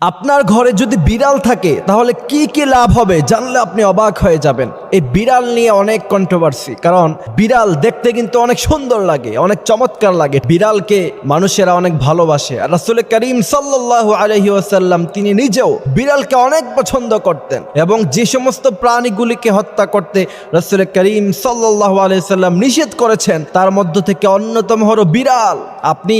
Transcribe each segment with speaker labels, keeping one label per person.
Speaker 1: আপনার ঘরে যদি বিড়াল থাকে তাহলে কি কি লাভ হবে জানলে আপনি অবাক হয়ে যাবেন। এই বিড়াল নিয়ে অনেক কন্ট্রোভার্সি, কারণ বিড়াল দেখতে কিন্তু অনেক সুন্দর লাগে, অনেক চমৎকার লাগে। বিড়ালকে মানুষেরা অনেক ভালোবাসে। আর রাসূল করিম সাল্লাল্লাহু আলাইহি ওয়াসাল্লাম তিনি নিজেও বিড়ালকে অনেক পছন্দ করতেন, এবং যে সমস্ত প্রাণীগুলিকে হত্যা করতে রাসূল করিম সাল্লাল্লাহু আলাইহি ওয়াসাল্লাম নিষেধ করেছেন তার মধ্য থেকে অন্যতম হলো বিড়াল। আপনি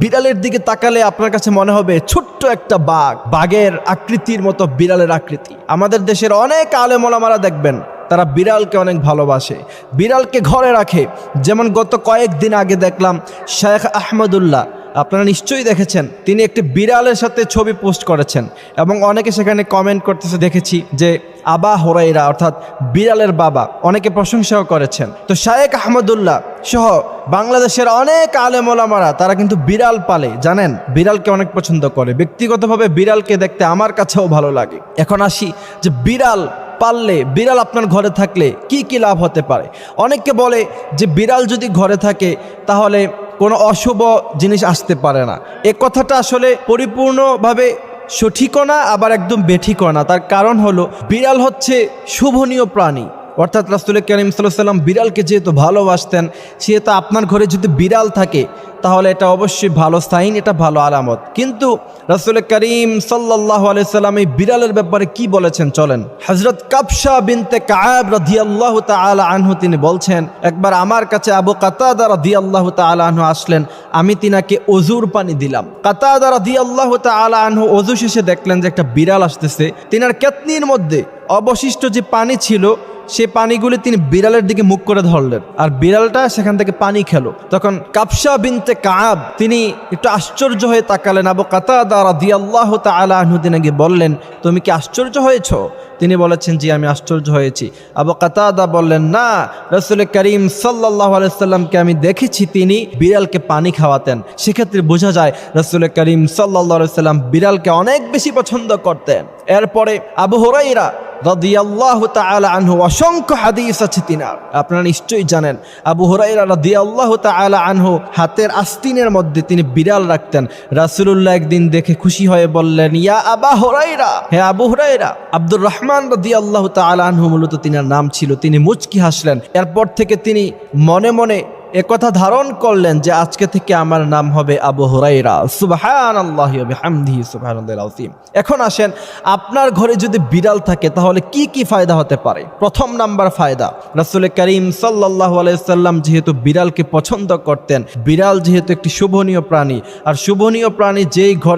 Speaker 1: বিড়ালের দিকে তাকালে আপনার কাছে মনে হবে ছোট্ট একটা বাঘ, বাঘের আকৃতির মতো বিড়ালের আকৃতি। আমাদের দেশের অনেক আলেম ওলামারা দেখবেন তারা বিড়ালকে অনেক ভালোবাসে, বিড়ালকে ঘরে রাখে। যেমন গত কয়েকদিন আগে দেখলাম শেখ আহমদুল্লাহ, আপনারা নিশ্চয়ই দেখেছেন, তিনি একটি বিড়ালের সাথে ছবি পোস্ট করেছেন এবং অনেকে সেখানে কমেন্ট করতেছে দেখেছি যে আবা হুরাইরা অর্থাৎ বিড়ালের বাবা, অনেকে প্রশংসাও করেছেন। তো শেখ আহমদুল্লাহ সহ বাংলাদেশের অনেক আলেম ওলামারা তারা কিন্তু বিড়াল পালে, জানেন, বিড়ালকে অনেক পছন্দ করে। ব্যক্তিগতভাবে বিড়ালকে দেখতে আমার কাছেও ভালো লাগে। এখন আসি যে বিড়াল পাললে, বিড়াল আপনার ঘরে থাকলে কি কি লাভ হতে পারে। অনেকে বলে যে বিড়াল যদি ঘরে থাকে তাহলে কোনো অশুভ জিনিস আসতে পারে না। এ কথাটা আসলে পরিপূর্ণভাবে সঠিকও না, আবার একদম বেঠিকও না। তার কারণ হলো বিড়াল হচ্ছে শুভনীয় প্রাণী, অর্থাৎ রাসূল করিম সাল্লাল্লাহু আলাইহি ওয়াসাল্লাম বিড়ালকে যেহেতু ভালোবাসতেন, সেহেতু আপনার ঘরে যদি বিড়াল থাকে তাহলে এটা অবশ্যই ভালো সাইন, এটা ভালো আলামত। কিন্তু রাসূল করিম সাল্লাল্লাহু আলাইহি ওয়াসাল্লাম এই বিড়ালের ব্যাপারে কি বলেছেন চলেন। হযরত কাবশা বিনতে কাব রাদিয়াল্লাহু তাআলা আনহু তিনি বলছেন, একবার আমার কাছে আবু কাতাদা রাদিয়াল্লাহু তাআলা আনহু আসলেন, আমি তিনাকে ওযুর পানি দিলাম। কাতাদা রাদিয়াল্লাহু তাআলা আনহু ওযু শেষে দেখলেন যে একটা বিড়াল আসতেছে। তিনার কেতনির মধ্যে অবশিষ্ট যে পানি ছিল সে পানিগুলি তিনি বিড়ালের দিকে মুখ করে ধরলেন, আর বিড়ালটা সেখান থেকে পানি খেলো। তখন কাবশা বিনতে কাব তিনি একটু আশ্চর্য হয়ে তাকালেন। আবু কাতাদা রাদিয়াল্লাহু তাআলা আনহু তিনাকে বললেন, তুমি কি আশ্চর্য হয়েছ? তিনি বলেছেন, জি আমি আশ্চর্য হয়েছি। আবু কাতাদা বললেন, না, রাসূল করিম সাল্লাল্লাহু আলাইহি ওয়াসাল্লামকে আমি দেখেছি তিনি বিড়ালকে পানি খাওয়াতেন। সেক্ষেত্রে বোঝা যায় রাসূল করিম সাল্লাল্লাহু আলাইহি ওয়াসাল্লাম বিড়ালকে অনেক বেশি পছন্দ করতেন। এরপরে আবু হুরায়রা রাদিয়াল্লাহু তাআলা আনহু, অসংখ্য হাদিস আছে তিনার, আপনারা নিশ্চয়ই জানেন। আবু হুরায়রা রাদিয়াল্লাহু তাআলা আনহু হাতের আস্তিনের মধ্যে তিনি বিড়াল রাখতেন। রাসূলুল্লাহ একদিন দেখে খুশি হয়ে বললেন, ইয়া আবা হুরায়রা, হে আবু হুরায়রা। আব্দুর রহমান রাদিয়াল্লাহু তাআলা আনহু মূলত তিনার নাম ছিল। তিনি মুচকি হাসলেন। এরপর থেকে তিনি মনে মনে একথা ধারণ করলেন যে আজকে থেকে আমার নাম হবে আবু হুরায়রা। সুবহানাল্লাহি ওয়া বিহামদিহি সুবহানাল্লাহিল আযীম। এখন আসেন, আপনার ঘরে যদি বিড়াল থাকে তাহলে কি কি ফায়দা হতে পারে। প্রথম নাম্বার ফায়দা, রাসূল করিম সাল্লাল্লাহু আলাইহি ওয়াসাল্লাম যেহেতু বিড়ালকে পছন্দ করতেন, বিড়াল যেহেতু একটি শুভনীয় প্রাণী, আর শুভনীয় প্রাণী যেই ঘরে